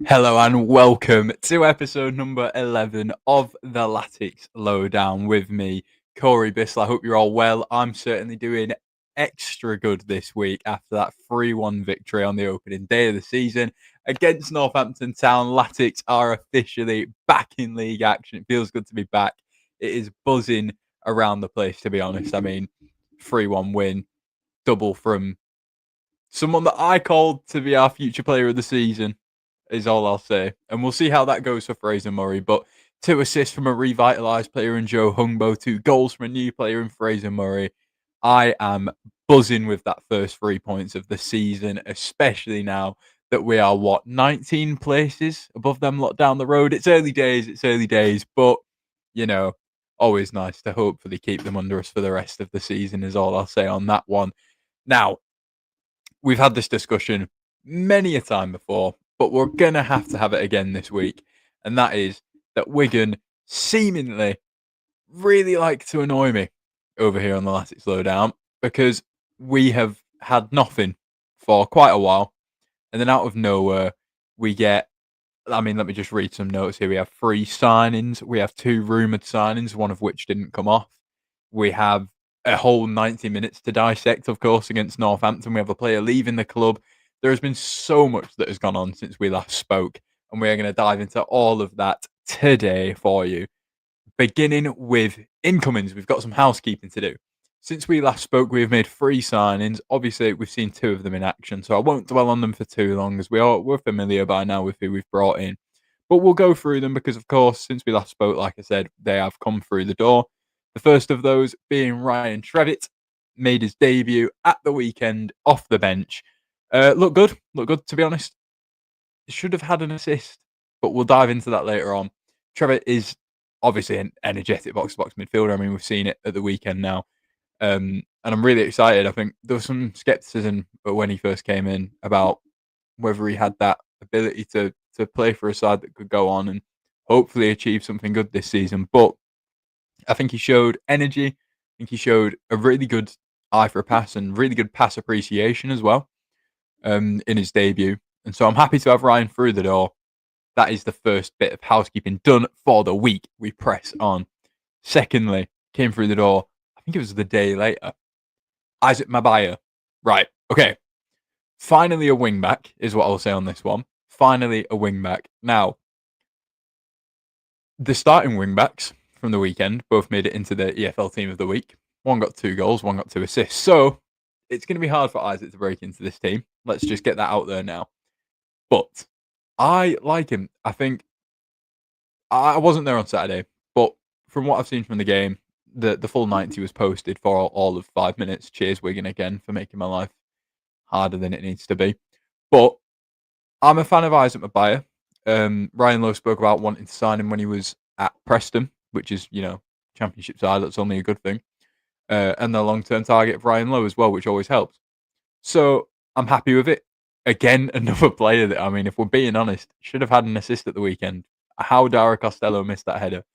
Hello and welcome to episode number 11 of the Latics Lowdown with me, Corey Bissell. I hope you're all well. I'm certainly doing extra good this week after that 3-1 victory on the opening day of the season against Northampton Town. Latics are officially back in league action. It feels good to be back. It is buzzing around the place, to be honest. I mean, 3-1 win, double from someone that I called to be our future player of the season is all I'll say. And we'll see how that goes for Fraser Murray. But 2 assists from a revitalised player in Joe Hungbo, 2 goals from a new player in Fraser Murray. I am buzzing with that first 3 points of the season, especially now that we are, 19 places above them lot down the road. It's early days, but, you know, always nice to hopefully keep them under us for the rest of the season is all I'll say on that one. Now, we've had this discussion many a time before, but we're going to have it again this week. And that is that Wigan seemingly really like to annoy me over here on the Latics Lowdown because we have had nothing for quite a while. And then out of nowhere, we get, let me just read some notes here. We have 3 signings. We have 2 rumoured signings, one of which didn't come off. We have a whole 90 minutes to dissect, of course, against Northampton. We have a player leaving the club. There has been so much that has gone on since we last spoke, and we are going to dive into all of that today for you. Beginning with incomings, we've got some housekeeping to do. Since we last spoke, we have made 3 signings. Obviously, we've seen 2 of them in action, so I won't dwell on them for too long, as we're familiar by now with who we've brought in. But we'll go through them because, of course, since we last spoke, like I said, they have come through the door. The first of those being Ryan Trevitt, made his debut at the weekend off the bench. Look good, to be honest. Should have had an assist, but we'll dive into that later on. Trevitt is obviously an energetic box-to-box midfielder. I mean, we've seen it at the weekend now. And I'm really excited. I think there was some skepticism when he first came in about whether he had that ability to play for a side that could go on and hopefully achieve something good this season. But I think he showed energy. I think he showed a really good eye for a pass and really good pass appreciation as well in his debut. And so I'm happy to have Ryan through the door. That is the first bit of housekeeping done for the week. We press on. Secondly, came through the door, I think it was the day later, Isaac Mabaya. Right, okay. Finally a wingback is what I'll say on this one. Finally a wingback. Now, the starting wingbacks from the weekend both made it into the EFL team of the week. One got 2 goals, one got 2 assists. So it's going to be hard for Isaac to break into this team. Let's just get that out there now. But I like him. I think I wasn't there on Saturday, but from what I've seen from the game, the full 90 was posted for all of 5 minutes. Cheers, Wigan, again, for making my life harder than it needs to be. But I'm a fan of Isaac Mabaya. Ryan Lowe spoke about wanting to sign him when he was at Preston, which is, championship side. That's only a good thing. And the long-term target of Ryan Lowe as well, which always helps. So I'm happy with it. Again, another player that, if we're being honest, should have had an assist at the weekend. How Dara Costello missed that header,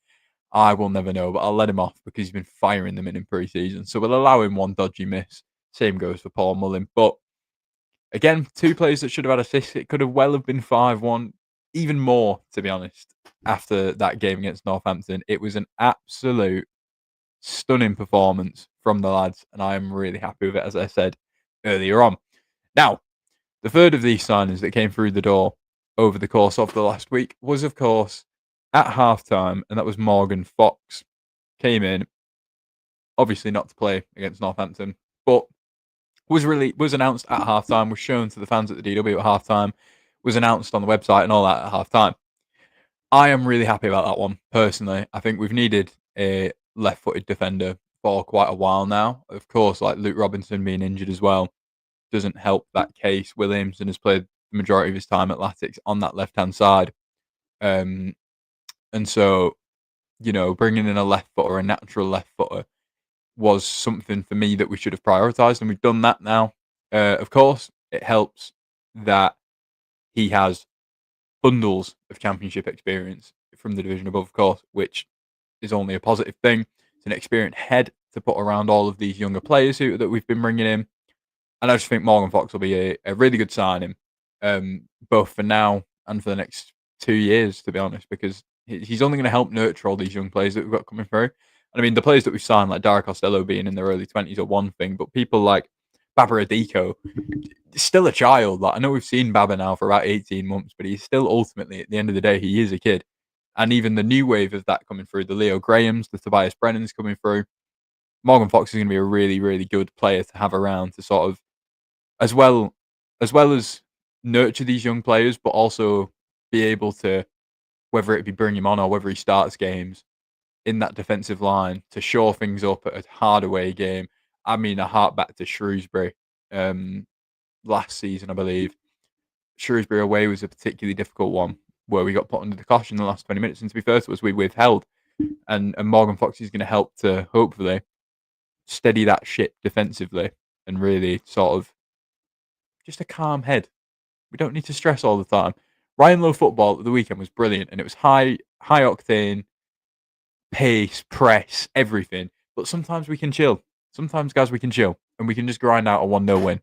I will never know, but I'll let him off because he's been firing them in pre-season. So we'll allow him one dodgy miss. Same goes for Paul Mullin. But again, 2 players that should have had assists. It could have well have been 5-1, even more, to be honest, after that game against Northampton. It was an absolute stunning performance from the lads, and I am really happy with it, as I said earlier on. Now, the third of these signings that came through the door over the course of the last week was, of course, at halftime, and that was Morgan Fox. Came in, obviously not to play against Northampton, but was announced at halftime, was shown to the fans at the DW at halftime, was announced on the website and all that at halftime. I am really happy about that one, personally. I think we've needed a left-footed defender for quite a while now. Of course, like Luke Robinson being injured as well doesn't help that case. Williamson has played the majority of his time at Latics on that left-hand side. And so, bringing in a left footer, a natural left footer, was something for me that we should have prioritised, and we've done that now. Of course, it helps that he has bundles of championship experience from the division above, of course, which is only a positive thing. It's an experienced head to put around all of these younger players that we've been bringing in. And I just think Morgan Fox will be a really good signing, both for now and for the next 2 years, to be honest, because he's only going to help nurture all these young players that we've got coming through. And I mean, the players that we've signed, like Dara Costello being in their early 20s, are one thing, but people like Baba Adiko, still a child. Like, I know we've seen Baba now for about 18 months, but he's still ultimately, at the end of the day, he is a kid. And even the new wave of that coming through, the Leo Grahams, the Tobias Brennans coming through, Morgan Fox is going to be a really, really good player to have around to sort of, as well as nurture these young players, but also be able to, whether it be bring him on or whether he starts games in that defensive line, to shore things up at a hard away game. I mean, I hark back to Shrewsbury last season, I believe. Shrewsbury away was a particularly difficult one where we got put under the cosh in the last 20 minutes. And to be fair to us, we withheld. And Morgan Fox is going to help to hopefully steady that ship defensively and really sort of just a calm head. We don't need to stress all the time. Ryan Lowe football at the weekend was brilliant, and it was high octane, pace, press, everything. But sometimes we can chill. Sometimes, guys, we can chill, and we can just grind out a 1-0 win.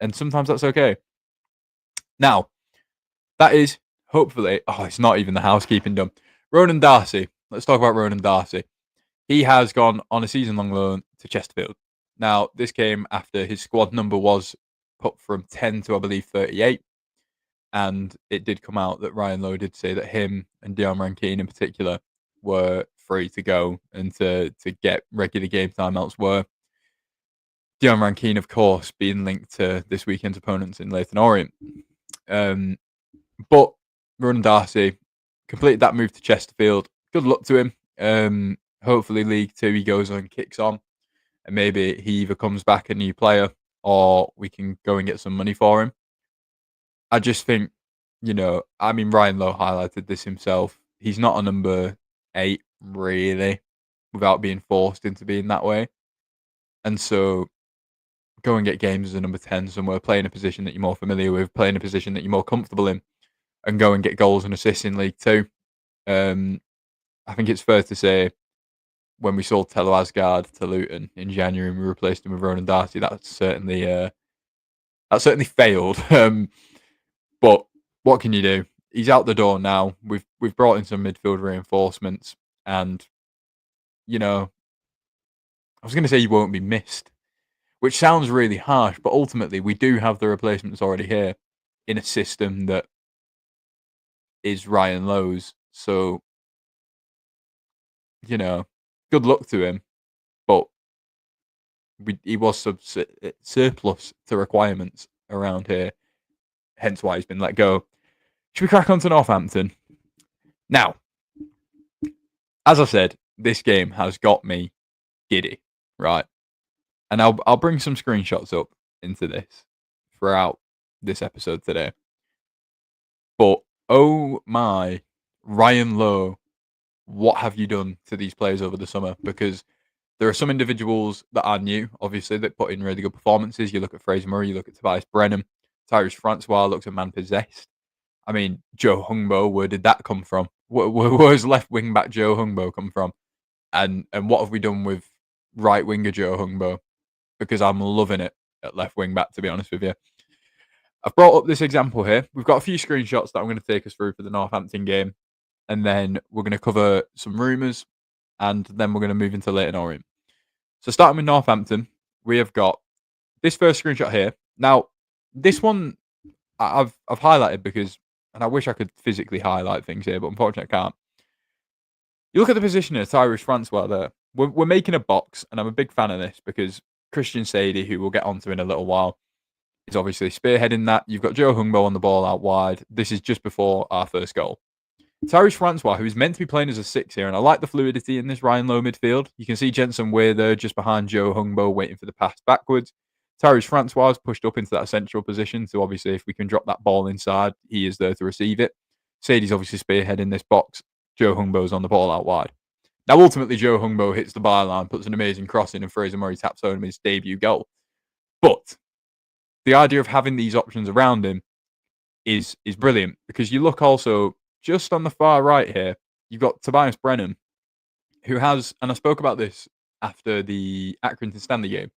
And sometimes that's okay. Now, that is hopefully. Oh, it's not even the housekeeping done. Ronan Darcy. Let's talk about Ronan Darcy. He has gone on a season-long loan to Chesterfield. Now, this came after his squad number was put from 10 to, I believe, 38. And it did come out that Ryan Lowe did say that him and Dion Rankine in particular were free to go and to get regular game time elsewhere. Dion Rankine, of course, being linked to this weekend's opponents in Leyton Orient. But Ronan Darcy completed that move to Chesterfield. Good luck to him. Hopefully, League Two he goes on, kicks on, and maybe he either comes back a new player or we can go and get some money for him. I just think, I mean, Ryan Lowe highlighted this himself. He's not a number 8, really, without being forced into being that way. And so go and get games as a number 10 somewhere, play in a position that you're more familiar with, play in a position that you're more comfortable in, and go and get goals and assists in League Two. I think it's fair to say when we sold Telo Asgard to Luton in January and we replaced him with Ronan Darcy, that certainly failed. But what can you do? He's out the door now. We've brought in some midfield reinforcements, and I was going to say he won't be missed, which sounds really harsh, but ultimately we do have the replacements already here in a system that is Ryan Lowe's. So, good luck to him, but he was surplus to requirements around here, hence why he's been let go. Should we crack on to Northampton? Now, as I said, this game has got me giddy, right? And I'll bring some screenshots up into this throughout this episode today. But oh my, Ryan Lowe, what have you done to these players over the summer? Because there are some individuals that are new, obviously, that put in really good performances. You look at Fraser Murray, you look at Tobias Brennan, Tyrese Francois looks a man possessed. I mean, Joe Hungbo, where did that come from? Where's left wing back Joe Hungbo come from? And what have we done with right winger Joe Hungbo? Because I'm loving it at left wing back, to be honest with you. I've brought up this example here. We've got a few screenshots that I'm going to take us through for the Northampton game. And then we're going to cover some rumours. And then we're going to move into Leyton Orient. So starting with Northampton, we have got this first screenshot here. Now, this one I've highlighted because, and I wish I could physically highlight things here, but unfortunately I can't. You look at the position here, Tyrese Francois there. We're making a box, and I'm a big fan of this because Christian Sadie, who we'll get onto in a little while, is obviously spearheading that. You've got Joe Hungbo on the ball out wide. This is just before our first goal. Tyrese Francois, who is meant to be playing as a 6 here, and I like the fluidity in this Ryan Lowe midfield. You can see Jensen Weir there just behind Joe Hungbo waiting for the pass backwards. Tyrese Francois is pushed up into that central position, so obviously if we can drop that ball inside, he is there to receive it. Sadie's obviously spearheading this box. Joe Hungbo's on the ball out wide. Now, ultimately, Joe Hungbo hits the byline, puts an amazing cross in, and Fraser Murray taps home his debut goal. But the idea of having these options around him is brilliant, because you look also just on the far right here, you've got Tobias Brennan, who has, and I spoke about this after the Accrington Stanley game,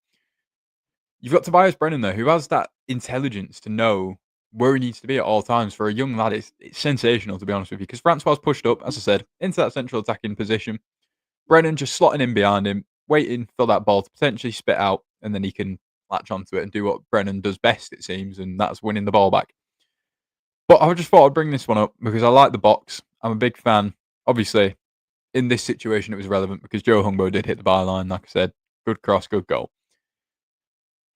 you've got Tobias Brennan there, who has that intelligence to know where he needs to be at all times. For a young lad, it's sensational, to be honest with you, because Francois pushed up, as I said, into that central attacking position. Brennan just slotting in behind him, waiting for that ball to potentially spit out, and then he can latch onto it and do what Brennan does best, it seems, and that's winning the ball back. But I just thought I'd bring this one up because I like the box. I'm a big fan. Obviously, in this situation, it was relevant because Joe Hungbo did hit the byline. Like I said, good cross, good goal.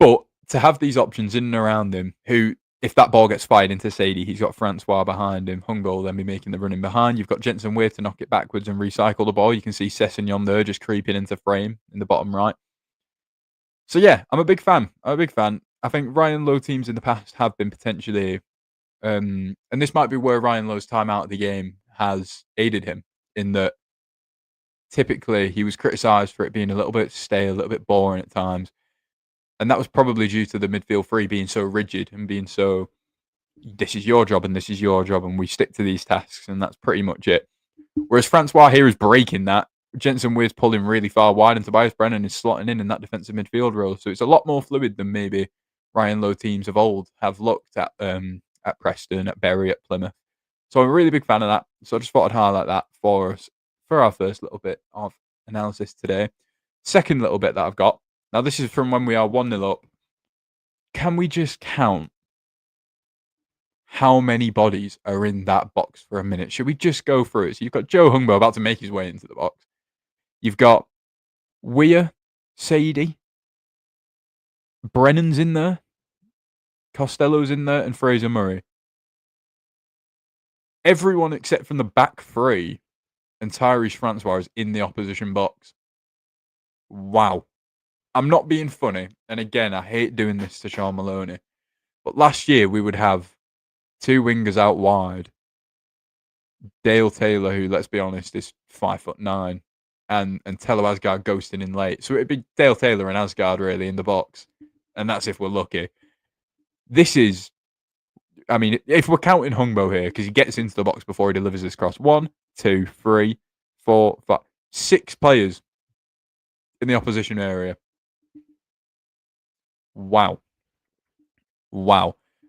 But to have these options in and around him, who, if that ball gets fired into Sadie, he's got Francois behind him. Hungbo will then be making the running behind. You've got Jensen Weir to knock it backwards and recycle the ball. You can see Sessegnon there just creeping into frame in the bottom right. So yeah, I'm a big fan. I think Ryan Lowe teams in the past have been potentially, and this might be where Ryan Lowe's time out of the game has aided him, in that typically he was criticised for it being a little bit stale, a little bit boring at times. And that was probably due to the midfield three being so rigid and being so, this is your job and this is your job, and we stick to these tasks, and that's pretty much it. Whereas Francois here is breaking that. Jensen Weir's pulling really far wide, and Tobias Brennan is slotting in that defensive midfield role. So it's a lot more fluid than maybe Ryan Lowe teams of old have looked at Preston, at Bury, at Plymouth. So I'm a really big fan of that. So I just thought I'd highlight that for us for our first little bit of analysis today. Second little bit that I've got. Now, this is from when we are 1-0 up. Can we just count how many bodies are in that box for a minute? Should we just go through it? So you've got Joe Hungbo about to make his way into the box. You've got Weir, Sadie, Brennan's in there, Costello's in there, and Fraser Murray. Everyone except from the back three and Tyrese Francois is in the opposition box. Wow. I'm not being funny, and again, I hate doing this to Sean Maloney, but last year we would have two wingers out wide. Dale Taylor, who, let's be honest, is 5'9", and Tello Asgard ghosting in late. So it'd be Dale Taylor and Asgard really in the box, and that's if we're lucky. This is, I mean, if we're counting Hungbo here, because he gets into the box before he delivers this cross. 1, 2, 3, 4, 5, 6 players in the opposition area. Wow.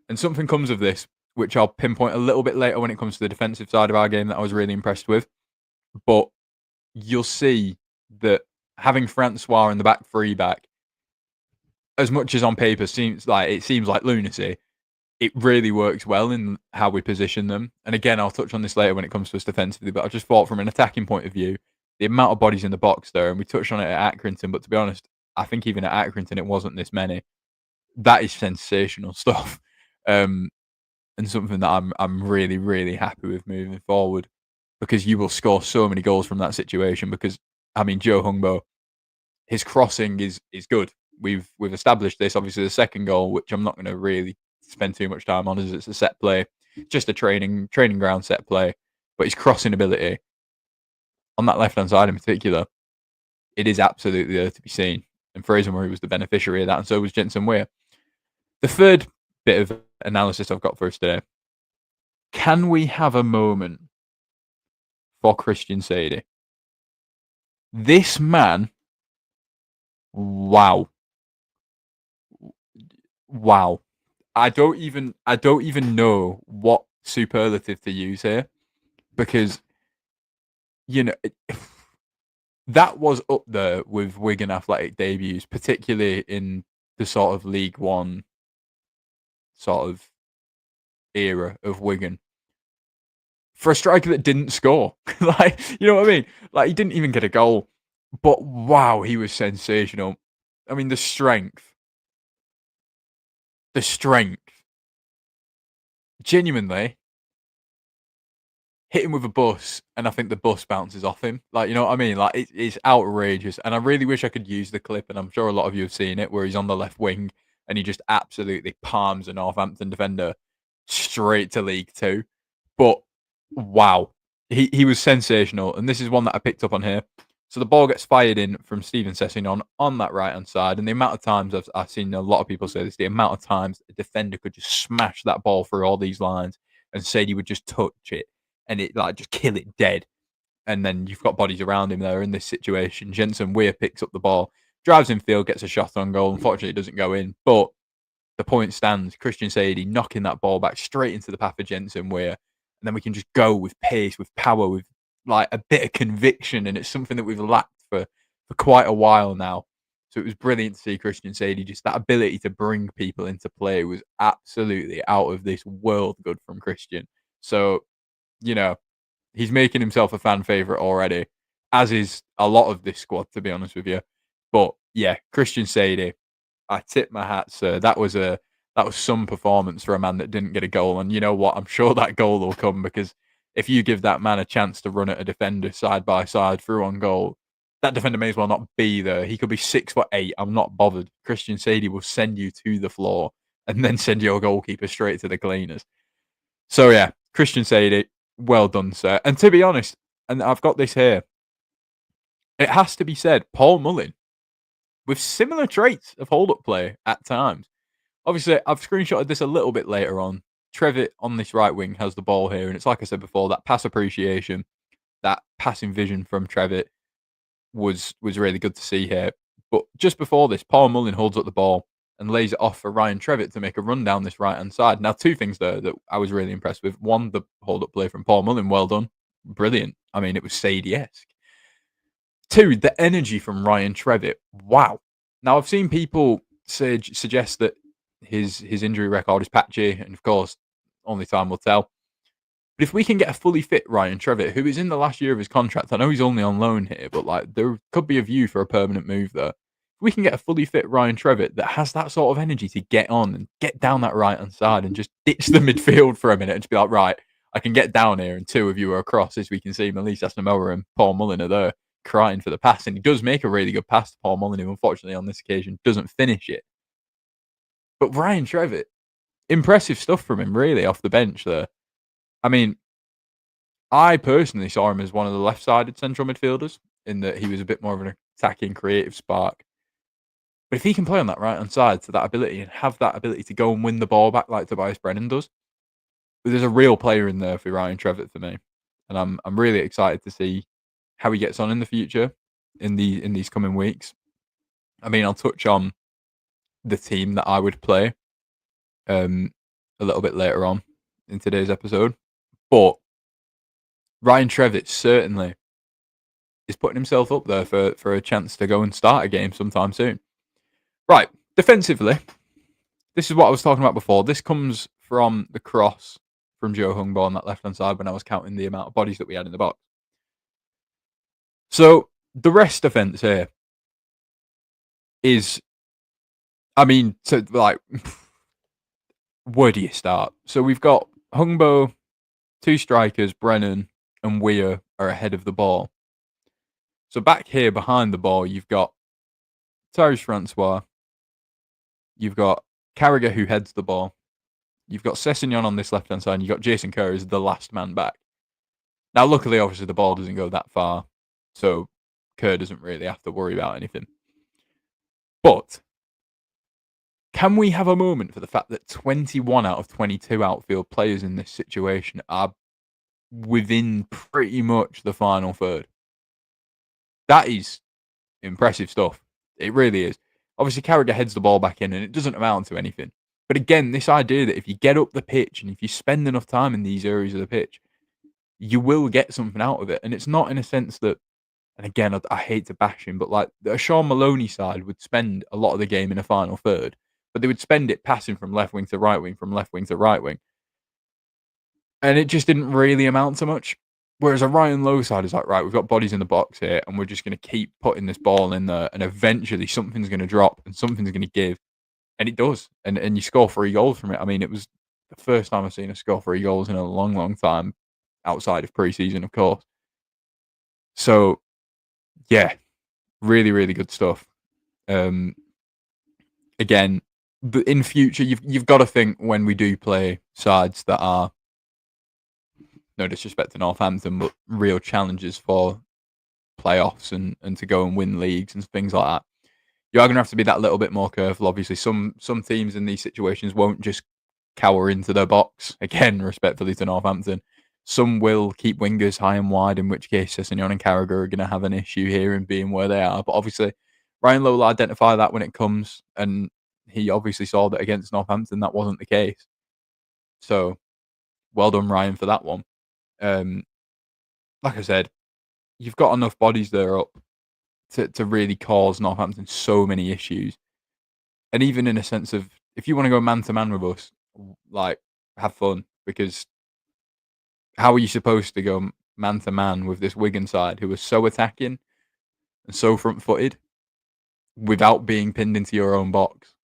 And something comes of this, which I'll pinpoint a little bit later when it comes to the defensive side of our game, that I was really impressed with. But you'll see that having Francois in the back three back, as much as on paper seems like lunacy, it really works well in how we position them. And again, I'll touch on this later when it comes to us defensively, but I just thought from an attacking point of view, the amount of bodies in the box there, and we touched on it at Accrington, but to be honest, I think even at Accrington it wasn't this many. That is sensational stuff, and something that I'm really, really happy with moving forward, because you will score so many goals from that situation. Because I mean, Joe Hungbo, his crossing is good. We've established this. Obviously, the second goal, which I'm not going to really spend too much time on, is it's a set play, just a training ground set play. But his crossing ability on that left hand side in particular, it is absolutely there to be seen. And Fraser Murray was the beneficiary of that, and so was Jensen Weir. The third bit of analysis I've got for us today: can we have a moment for Christian Sadie? This man, wow. I don't even know what superlative to use here, because that was up there with Wigan Athletic debuts, particularly in the sort of League One sort of era of Wigan, for a striker that didn't score. Like, you know what I mean? Like, he didn't even get a goal, but wow, he was sensational. I mean, the strength, genuinely hit him with a bus, and I think the bus bounces off him. Like, you know what I mean? Like, it's outrageous, and I really wish I could use the clip, and I'm sure a lot of you have seen it, where he's on the left wing and he just absolutely palms a Northampton defender straight to League Two. But wow, he was sensational, and this is one that I picked up on here. So the ball gets fired in from Steven Sessegnon on that right-hand side, and the amount of times I've seen a lot of people say this, the amount of times a defender could just smash that ball through all these lines, and Sadie would just touch it, and it like just kill it dead. And then you've got bodies around him there in this situation. Jensen Weir picks up the ball, drives in field, gets a shot on goal. Unfortunately, it doesn't go in, but the point stands. Christian Sadie knocking that ball back straight into the path of Jensen Weir. And then we can just go with pace, with power, with like a bit of conviction. And it's something that we've lacked for quite a while now. So it was brilliant to see Christian Sadie. Just that ability to bring people into play was absolutely out of this world good from Christian. So, he's making himself a fan favourite already, as is a lot of this squad, to be honest with you. But yeah, Christian Sadie, I tip my hat, sir. That was some performance for a man that didn't get a goal. And you know what? I'm sure that goal will come, because if you give that man a chance to run at a defender side by side through on goal, that defender may as well not be there. He could be 6'8". I'm not bothered. Christian Sadie will send you to the floor and then send your goalkeeper straight to the cleaners. So yeah, Christian Sadie, well done, sir. And to be honest, and I've got this here, it has to be said, Paul Mullin, with similar traits of hold-up play at times. Obviously, I've screenshotted this a little bit later on. Trevitt on this right wing has the ball here, and it's like I said before, that pass appreciation, that passing vision from Trevitt was really good to see here. But just before this, Paul Mullin holds up the ball and lays it off for Ryan Trevitt to make a run down this right-hand side. Now, two things there that I was really impressed with. One, the hold-up play from Paul Mullin, well done. Brilliant. I mean, it was Sadie-esque. Two, the energy from Ryan Trevitt. Wow. Now, I've seen people suggest that his injury record is patchy, and of course, only time will tell. But if we can get a fully fit Ryan Trevitt, who is in the last year of his contract, I know he's only on loan here, but like there could be a view for a permanent move there. If we can get a fully fit Ryan Trevitt that has that sort of energy to get on and get down that right-hand side and just ditch the midfield for a minute and just be like, right, I can get down here and two of you are across, as we can see Melise Asnamoa and Paul Mullin are there crying for the pass. And he does make a really good pass to Paul Mullin, who unfortunately on this occasion doesn't finish it. But Ryan Trevitt, impressive stuff from him, really, off the bench there. I mean, I personally saw him as one of the left-sided central midfielders, in that he was a bit more of an attacking, creative spark. But if he can play on that right-hand side to that ability and have that ability to go and win the ball back like Tobias Brennan does, there's a real player in there for Ryan Trevitt for me. And I'm really excited to see how he gets on in the future in these coming weeks. I mean, I'll touch on the team that I would play a little bit later on in today's episode. But Ryan Trevitt certainly is putting himself up there for a chance to go and start a game sometime soon. Right, defensively, this is what I was talking about before. This comes from the cross from Joe Hungbo on that left-hand side when I was counting the amount of bodies that we had in the box. So the rest defence here is, I mean, where do you start? So we've got Hungbo, two strikers, Brennan and Weir are ahead of the ball. So back here behind the ball, you've got Tyrese Francois, you've got Carragher who heads the ball, you've got Sessegnon on this left-hand side, and you've got Jason Kerr as the last man back. Now, luckily, obviously, the ball doesn't go that far, so Kerr doesn't really have to worry about anything. But can we have a moment for the fact that 21 out of 22 outfield players in this situation are within pretty much the final third? That is impressive stuff. It really is. Obviously, Carragher heads the ball back in, and it doesn't amount to anything. But again, this idea that if you get up the pitch and if you spend enough time in these areas of the pitch, you will get something out of it. And it's not in a sense that, and again, I hate to bash him, but like a Sean Maloney side would spend a lot of the game in a final third, but they would spend it passing from left wing to right wing, from left wing to right wing. And it just didn't really amount to much. Whereas a Ryan Lowe side is like, right, we've got bodies in the box here, and we're just going to keep putting this ball in there, and eventually something's going to drop and something's going to give. And it does. And you score 3 goals from it. I mean, it was the first time I've seen us score 3 goals in a long, long time, outside of pre-season, of course. So, yeah, really, really good stuff. Again, in future, you've got to think when we do play sides that are, no disrespect to Northampton, but real challenges for playoffs and to go and win leagues and things like that. You are going to have to be that little bit more careful. Obviously, some teams in these situations won't just cower into their box. Again, respectfully to Northampton. Some will keep wingers high and wide, in which case Sessegnon and Carragher are going to have an issue here in being where they are. But obviously, Ryan Lowe will identify that when it comes, and he obviously saw that against Northampton that wasn't the case. So well done, Ryan, for that one. Like I said, you've got enough bodies there up to really cause Northampton so many issues. And even in a sense of, if you want to go man to man with us, like, have fun, because how are you supposed to go man to man with this Wigan side who are so attacking and so front footed without being pinned into your own box?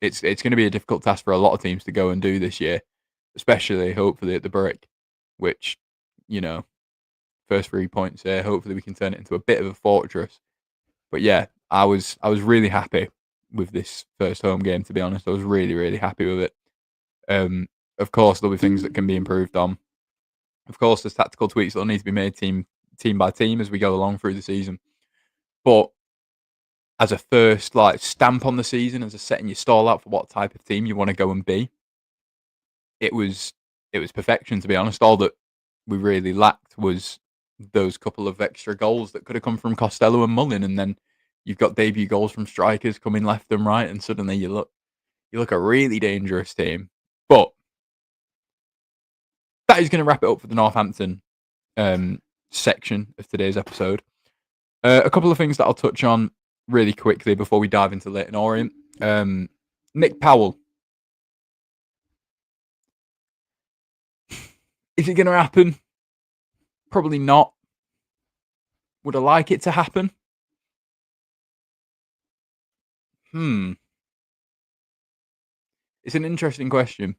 It's going to be a difficult task for a lot of teams to go and do this year, especially hopefully at the break, which, you know, first 3 points here. Hopefully we can turn it into a bit of a fortress. But yeah, I was really happy with this first home game, to be honest. I was really, really happy with it. Of course, there'll be things that can be improved on. Of course, there's tactical tweaks that'll need to be made team by team as we go along through the season. But as a first stamp on the season, as a setting your stall out for what type of team you want to go and be, it was perfection, to be honest. All that we really lacked was those couple of extra goals that could have come from Costello and Mullin, and then you've got debut goals from strikers coming left and right, and suddenly you look a really dangerous team. But that is going to wrap it up for the Northampton section of today's episode. A couple of things that I'll touch on really quickly before we dive into Leyton Orient. Nick Powell. Is it going to happen? Probably not. Would I like it to happen? It's an interesting question.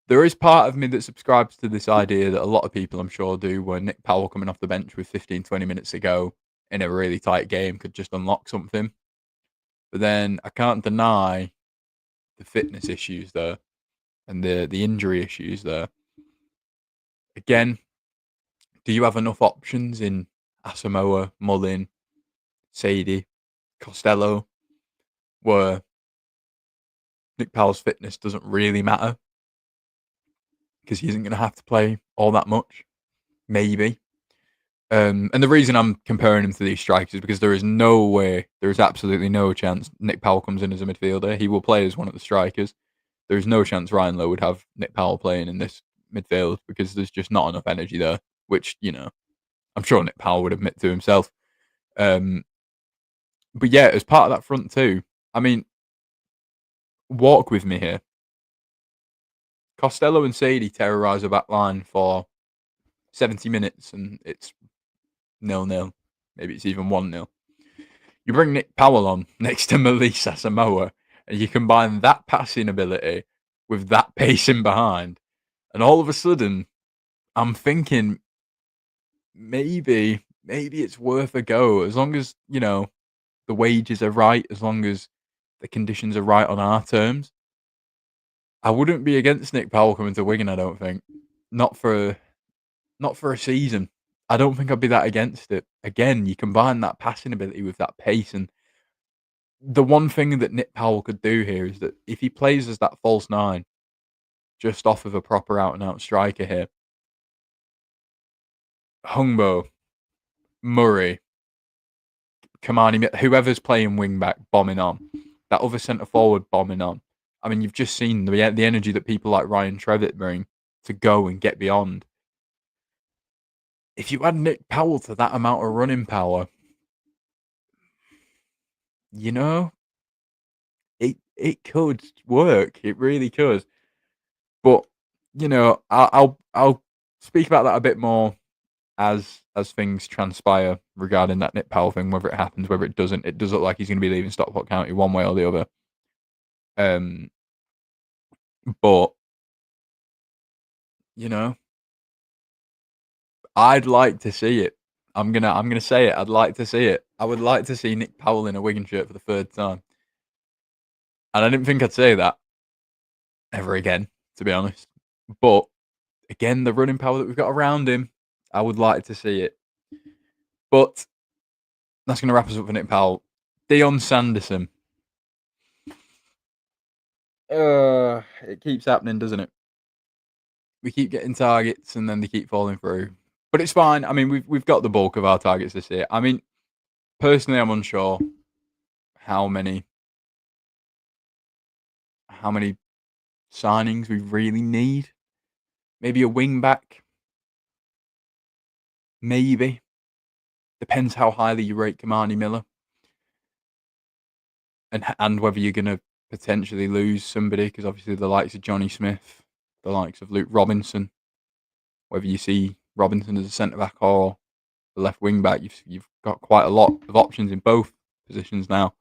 There is part of me that subscribes to this idea that a lot of people, I'm sure, do, where Nick Powell coming off the bench with 15, 20 minutes to go in a really tight game could just unlock something. But then I can't deny the fitness issues there and the injury issues there. Again, do you have enough options in Asamoah, Mullin, Sadie, Costello, where Nick Powell's fitness doesn't really matter because he isn't going to have to play all that much, maybe. And the reason I'm comparing him to these strikers is because there is no way, there is absolutely no chance Nick Powell comes in as a midfielder. He will play as one of the strikers. There is no chance Ryan Lowe would have Nick Powell playing in this midfield because there's just not enough energy there, which, you know, I'm sure Nick Powell would admit to himself. But yeah, as part of that front two, I mean, walk with me here. Costello and Sadie terrorise a back line for 70 minutes and it's 0-0. Maybe it's even 1-0. You bring Nick Powell on next to Melissa Samoa and you combine that passing ability with that pacing behind, and all of a sudden, I'm thinking maybe it's worth a go, as long as, you know, the wages are right, as long as the conditions are right on our terms. I wouldn't be against Nick Powell coming to Wigan, I don't think. Not for a season. I don't think I'd be that against it. Again, you combine that passing ability with that pace, and the one thing that Nick Powell could do here is that if he plays as that false nine, just off of a proper out-and-out striker here, Hungbo, Murray, Kamani, whoever's playing wing-back bombing on, that other centre-forward bombing on. I mean, you've just seen the energy that people like Ryan Trevitt bring to go and get beyond. If you add Nick Powell to that amount of running power, you know, it could work. It really could. But, you know, I'll speak about that a bit more as things transpire regarding that Nick Powell thing, whether it happens, whether it doesn't. It does look like he's going to be leaving Stockport County one way or the other. But, you know, I'd like to see it. I'm gonna say it. I'd like to see it. I would like to see Nick Powell in a Wigan shirt for the third time. And I didn't think I'd say that ever again, to be honest. But again, the running power that we've got around him, I would like to see it. But that's going to wrap us up for Nick Powell. Dion Sanderson. It keeps happening, doesn't it? We keep getting targets and then they keep falling through. But it's fine. I mean, we've got the bulk of our targets this year. I mean, personally, I'm unsure how many how many signings we really need. Maybe a wing back. Maybe. Depends how highly you rate Kamani Miller. And whether you're going to potentially lose somebody, because obviously the likes of Johnny Smith, the likes of Luke Robinson, whether you see Robinson as a centre-back or the left wing-back, you've got quite a lot of options in both positions now.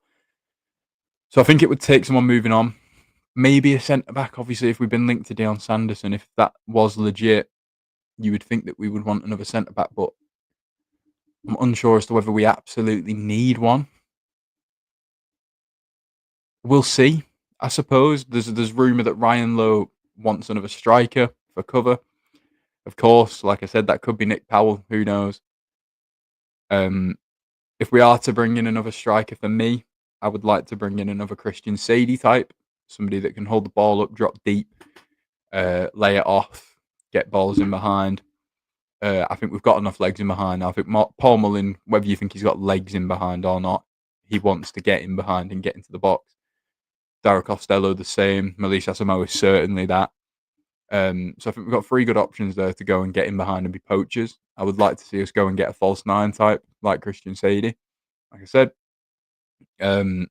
So I think it would take someone moving on. Maybe a centre-back, obviously, if we've been linked to Deion Sanderson. If that was legit, you would think that we would want another centre-back, but I'm unsure as to whether we absolutely need one. We'll see, I suppose. There's rumour that Ryan Lowe wants another striker for cover. Of course, like I said, that could be Nick Powell. Who knows? If we are to bring in another striker, for me, I would like to bring in another Christian Sadie type, somebody that can hold the ball up, drop deep, lay it off, get balls in behind. I think we've got enough legs in behind. I think Paul Mullin, whether you think he's got legs in behind or not, he wants to get in behind and get into the box. Dara Costello the same. Melissa Asamoah is certainly that. So I think we've got 3 good options there to go and get in behind and be poachers. I would like to see us go and get a false 9 type like Christian Sadie, like I said. But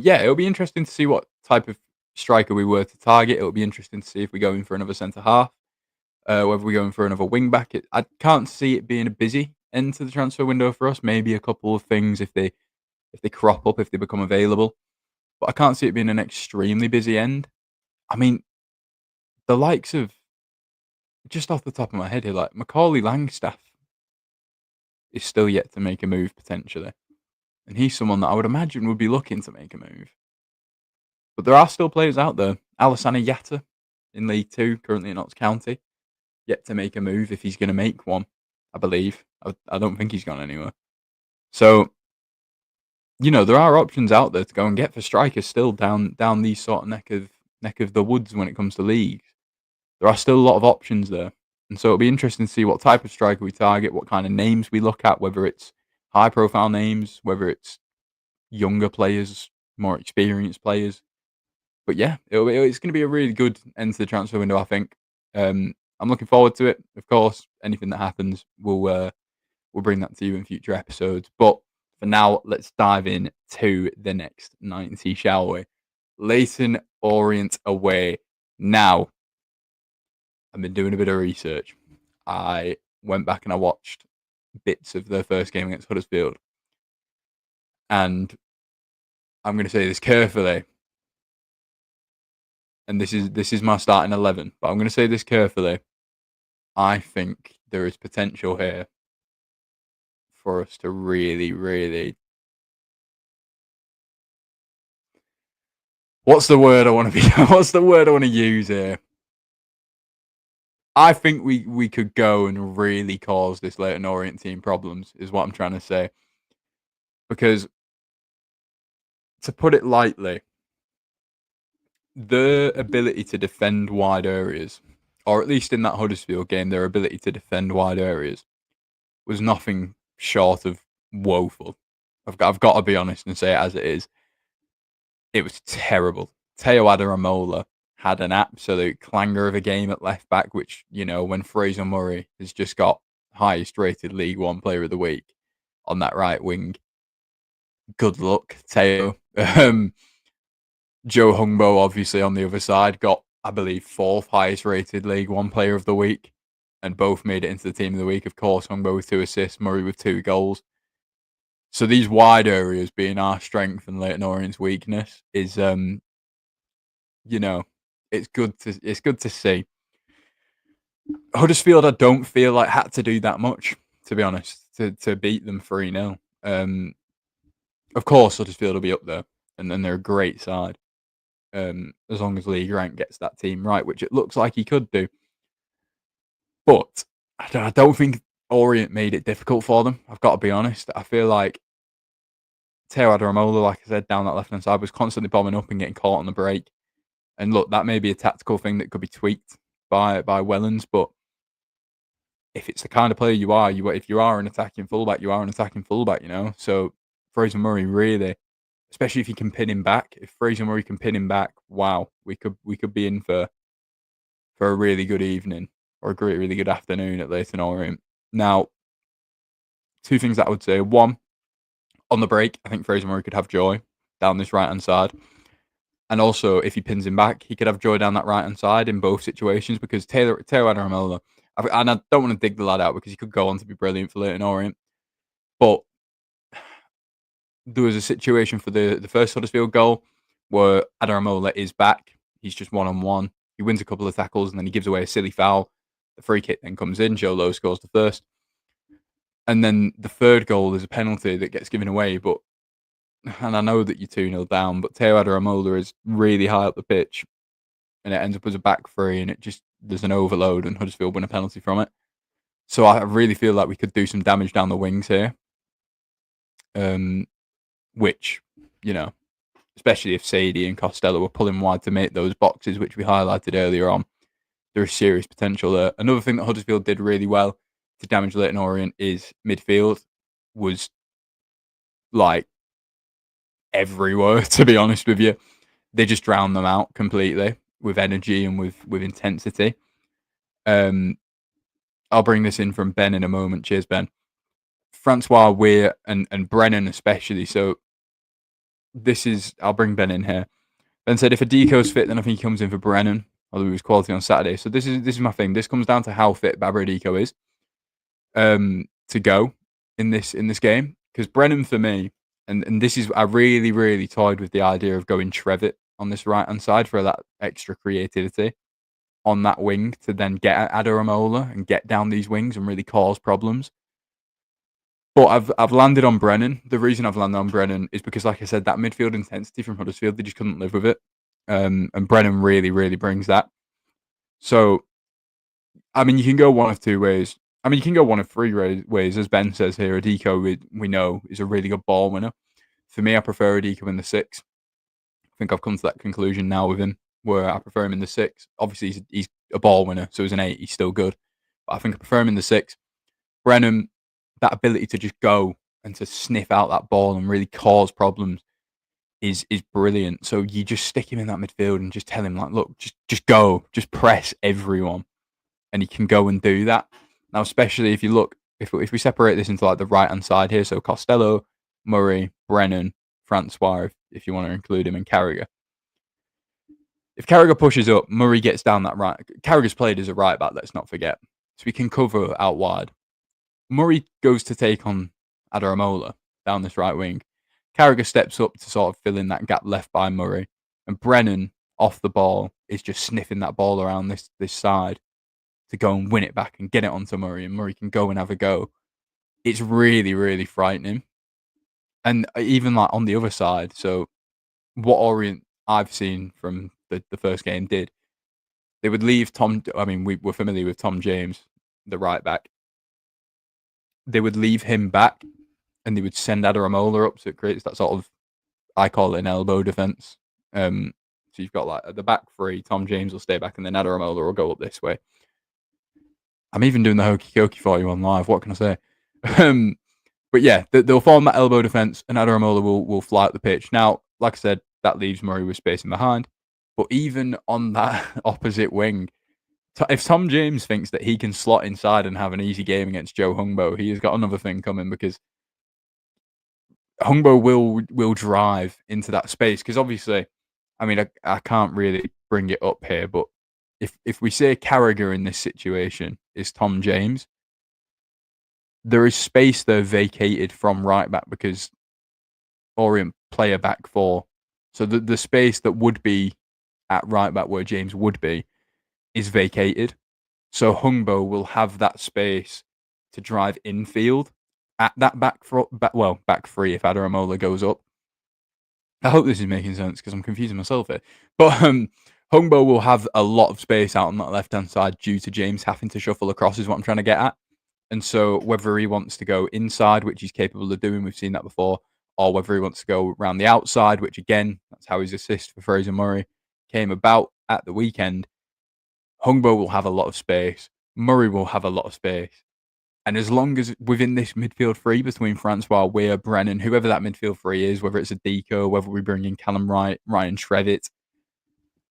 yeah, it'll be interesting to see what type of striker we were to target. It'll be interesting to see if we go in for another centre half, whether we go in for another wing back. I can't see it being a busy end to the transfer window for us. Maybe a couple of things if they crop up, if they become available. But I can't see it being an extremely busy end. I mean, the likes of, just off the top of my head here, like Macaulay Langstaff is still yet to make a move potentially. And he's someone that I would imagine would be looking to make a move. But there are still players out there. Alassane Yatta in League 2, currently in Notts County, yet to make a move if he's going to make one, I believe. I don't think he's gone anywhere. So, there are options out there to go and get for strikers still down these sort of neck of the woods when it comes to leagues. There are still a lot of options there. And so it'll be interesting to see what type of striker we target, what kind of names we look at, whether it's high-profile names, whether it's younger players, more experienced players. But yeah, it's going to be a really good end to the transfer window, I think. I'm looking forward to it. Of course, anything that happens, we'll bring that to you in future episodes. But for now, let's dive in to the next 90, shall we? Leyton Orient away. Now, I've been doing a bit of research. I went back and I watched bits of their first game against Huddersfield. And I'm going to say this carefully. And this is my starting 11. But I'm going to say this carefully. I think there is potential here for us to really, really... What's the word I want to use here? I think we could go and really cause this Leyton Orient team problems, is what I'm trying to say. Because, to put it lightly, their ability to defend wide areas, or at least in that Huddersfield game, their ability to defend wide areas was nothing short of woeful. I've got to be honest and say it as it is. It was terrible. Teo Adaramola had an absolute clanger of a game at left back, which, when Fraser Murray has just got highest rated League One Player of the Week on that right wing. Good luck, Teo. Joe Hungbo, obviously, on the other side, got, I believe, 4th highest rated League One Player of the Week, and both made it into the Team of the Week. Of course, Hungbo with 2 assists, Murray with 2 goals. So these wide areas being our strength and Leyton Orient's weakness is, it's good to see. Huddersfield, I don't feel like had to do that much, to be honest, to beat them 3-0. Of course, Huddersfield will be up there, and then they're a great side. As long as Lee Grant gets that team right, which it looks like he could do. But I don't think Orient made it difficult for them. I've got to be honest. I feel like Teo Adaramola, like I said, down that left-hand side, was constantly bombing up and getting caught on the break. And look, that may be a tactical thing that could be tweaked by Wellens, but if it's the kind of player you are, if you are an attacking fullback, you are an attacking fullback, So Fraser Murray really, especially if you can pin him back. If Fraser Murray can pin him back, wow, we could be in for a really good evening or a great, really good afternoon at Leyton Orient. Now, two things that I would say. One, on the break, I think Fraser Murray could have joy down this right hand side. And also, if he pins him back, he could have joy down that right hand side in both situations because Taylor Adaramola, and I don't want to dig the lad out because he could go on to be brilliant for Leyton Orient. But there was a situation for the first Huddersfield goal where Adaramola is back. He's just 1-on-1. He wins a couple of tackles and then he gives away a silly foul. The free kick then comes in. Joe Lowe scores the first. And then the third goal is a penalty that gets given away. And I know that you're 2-0 down, but Teo Adaramola is really high up the pitch and it ends up as a back three and there's an overload and Huddersfield win a penalty from it. So I really feel like we could do some damage down the wings here. Which, especially if Sadie and Costello were pulling wide to make those boxes, which we highlighted earlier on, there is serious potential there. Another thing that Huddersfield did really well to damage Leyton Orient is midfield was like everywhere, to be honest with you. They just drowned them out completely with energy and with intensity. I'll bring this in from Ben in a moment. Cheers, Ben. Francois Weir and Brennan especially. So I'll bring Ben in here. Ben said if Adiko's fit, then I think he comes in for Brennan, although he was quality on Saturday. So this is my thing. This comes down to how fit Babra Adiko is to go in this game. Because Brennan for me, and this is I really, really toyed with the idea of going Trevitt on this right hand side for that extra creativity on that wing to then get at Adaramola and get down these wings and really cause problems. But I've landed on Brennan. The reason I've landed on Brennan is because, like I said, that midfield intensity from Huddersfield, they just couldn't live with it. And Brennan really, really brings that. So, I mean, you can go one of two ways. I mean, you can go one of three ways. As Ben says here, Adiko, we know, is a really good ball winner. For me, I prefer Adiko in the 6. I think I've come to that conclusion now with him, where I prefer him in the 6. Obviously, he's a ball winner, so as an 8, he's still good. But I think I prefer him in the 6. Brennan, that ability to just go and to sniff out that ball and really cause problems is brilliant. So you just stick him in that midfield and just tell him, like, look, just go, just press everyone. And he can go and do that. Now, especially if you look, if we separate this into like the right-hand side here, so Costello, Murray, Brennan, Francois, if you want to include him, and Carragher. If Carragher pushes up, Murray gets down that right. Carragher's played as a right back, let's not forget. So we can cover out wide. Murray goes to take on Adaramola down this right wing. Carragher steps up to sort of fill in that gap left by Murray. And Brennan, off the ball, is just sniffing that ball around this side to go and win it back and get it onto Murray. And Murray can go and have a go. It's really, really frightening. And even like on the other side, so what Orient I've seen from the first game did, they would leave we're familiar with Tom James, the right back. They would leave him back and they would send Adaramola up, so it creates that sort of, I call it an elbow defence. So you've got like at the back three, Tom James will stay back and then Adaramola will go up this way. I'm even doing the hokey cokey for you on live, what can I say? But yeah, they'll form that elbow defence and Adaramola will fly up the pitch. Now, like I said, that leaves Murray with space in behind. But even on that opposite wing, if Tom James thinks that he can slot inside and have an easy game against Joe Hungbo, he has got another thing coming because Hungbo will drive into that space. Because obviously, I mean, I can't really bring it up here, but if we say Carragher in this situation is Tom James, there is space there vacated from right back because Orient play a back 4. So the space that would be at right back where James would be is vacated. So Hungbo will have that space to drive infield at that back 3 if Adaramola goes up. I hope this is making sense because I'm confusing myself here. But Hungbo will have a lot of space out on that left-hand side due to James having to shuffle across is what I'm trying to get at. And so whether he wants to go inside, which he's capable of doing, we've seen that before, or whether he wants to go around the outside, which again, that's how his assist for Fraser Murray came about at the weekend. Hungbo will have a lot of space. Murray will have a lot of space. And as long as within this midfield three between Francois, Weir, Brennan, whoever that midfield three is, whether it's a Deco, whether we bring in Callum Wright, Ryan Trevitt,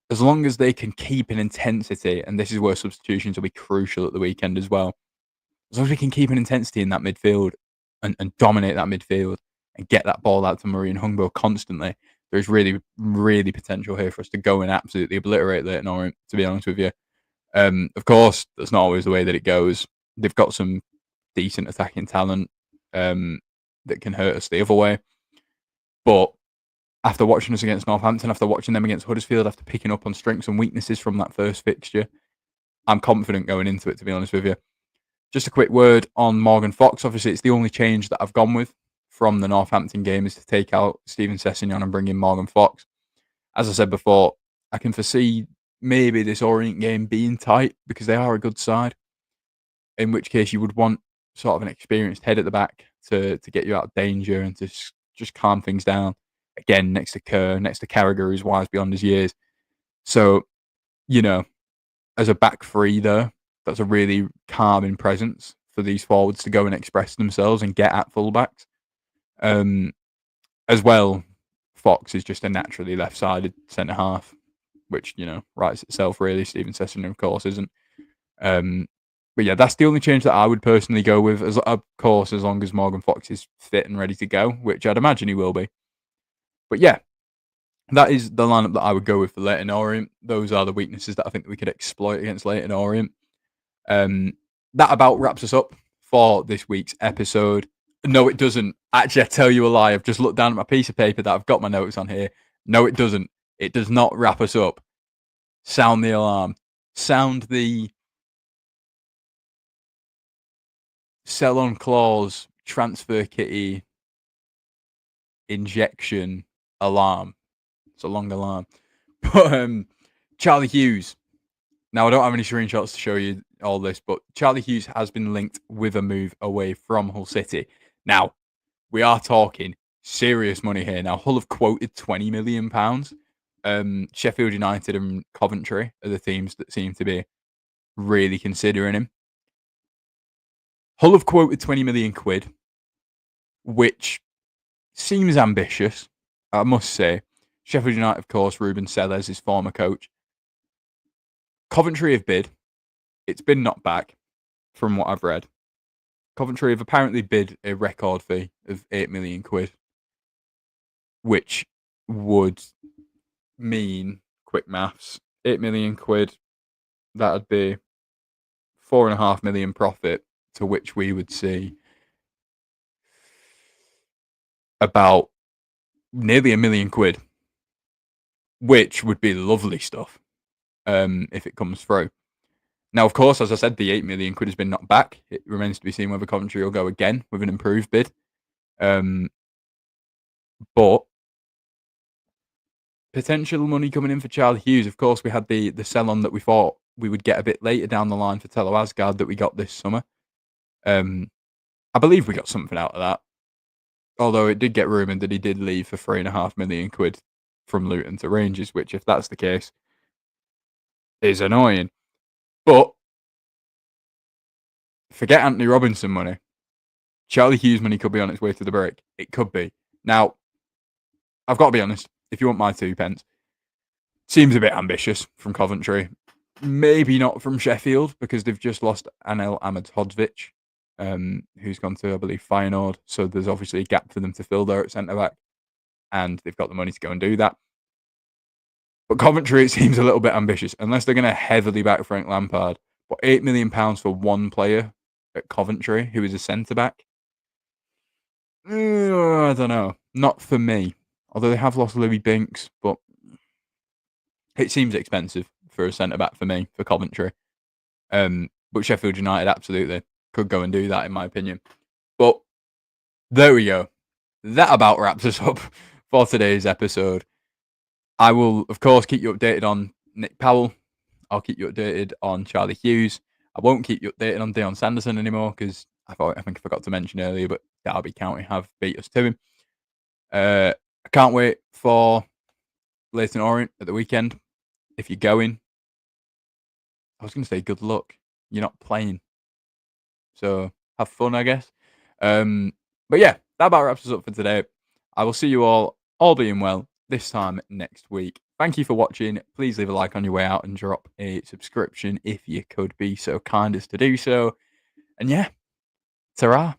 as long as they can keep an intensity, and this is where substitutions will be crucial at the weekend as well, as long as we can keep an intensity in that midfield and dominate that midfield and get that ball out to Murray and Hungbo constantly, there's really, really potential here for us to go and absolutely obliterate Leyton Orient, to be honest with you. Of course, that's not always the way that it goes. They've got some decent attacking talent that can hurt us the other way. But after watching us against Northampton, after watching them against Huddersfield, after picking up on strengths and weaknesses from that first fixture, I'm confident going into it, to be honest with you. Just a quick word on Morgan Fox. Obviously, it's the only change that I've gone with from the Northampton game is to take out Stephen Sessegnon and bring in Morgan Fox. As I said before, I can foresee maybe this Orient game being tight because they are a good side, in which case you would want sort of an experienced head at the back to get you out of danger and to just calm things down. Again, next to Kerr, next to Carragher, who's wise beyond his years. So, as a back three there, that's a really calming presence for these forwards to go and express themselves and get at fullbacks. As well, Fox is just a naturally left-sided centre-half, which, writes itself really. Stephen Sessegnon, of course, isn't. But yeah, that's the only change that I would personally go with. Of course, as long as Morgan Fox is fit and ready to go, which I'd imagine he will be. But yeah, that is the lineup that I would go with for Leyton Orient. Those are the weaknesses that I think that we could exploit against Leyton Orient. That about wraps us up for this week's episode. No, it doesn't. Actually, I tell you a lie. I've just looked down at my piece of paper that I've got my notes on here. No, it doesn't. It does not wrap us up. Sound the alarm. Sound the sell on clause, transfer kitty, injection alarm. It's a long alarm. But Charlie Hughes. Now, I don't have any screenshots to show you all this, but Charlie Hughes has been linked with a move away from Hull City. Now, we are talking serious money here. Now, Hull have quoted £20 million. Sheffield United and Coventry are the teams that seem to be really considering him. Hull have quoted £20 million, which seems ambitious, I must say. Sheffield United, of course, Ruben Sellers, his former coach. Coventry have bid. It's been knocked back, from what I've read. Coventry have apparently bid a record fee of £8 million, which would mean, quick maths, £8 million, that'd be £4.5 million profit, to which we would see about nearly £1 million, which would be lovely stuff if it comes through. Now, of course, as I said, the £8 million has been knocked back. It remains to be seen whether Coventry will go again with an improved bid. But potential money coming in for Charlie Hughes. Of course, we had the sell-on that we thought we would get a bit later down the line for Tello Asgard that we got this summer. I believe we got something out of that. Although it did get rumoured that he did leave for £3.5 million from Luton to Rangers, which, if that's the case, is annoying. But forget Anthony Robinson money. Charlie Hughes money could be on its way to the break. It could be. Now, I've got to be honest, if you want my 2 pence, seems a bit ambitious from Coventry. Maybe not from Sheffield, because they've just lost Anel Ahmedhodzic, who's gone to, I believe, Feyenoord. So there's obviously a gap for them to fill there at centre-back. And they've got the money to go and do that. But Coventry, it seems a little bit ambitious, unless they're going to heavily back Frank Lampard. But £8 million for one player at Coventry, who is a centre-back? I don't know. Not for me. Although they have lost Louis Binks, but it seems expensive for a centre-back for me, for Coventry. But Sheffield United absolutely could go and do that, in my opinion. But there we go. That about wraps us up for today's episode. I will, of course, keep you updated on Nick Powell. I'll keep you updated on Charlie Hughes. I won't keep you updated on Dion Sanderson anymore because I think I forgot to mention earlier, but Derby County have beat us to him. I can't wait for Leyton Orient at the weekend. If you're going, I was going to say good luck. You're not playing. So have fun, I guess. But yeah, that about wraps us up for today. I will see you all being well, this time next week. Thank you for watching. Please leave a like on your way out and drop a subscription if you could be so kind as to do so. And yeah, ta-ra.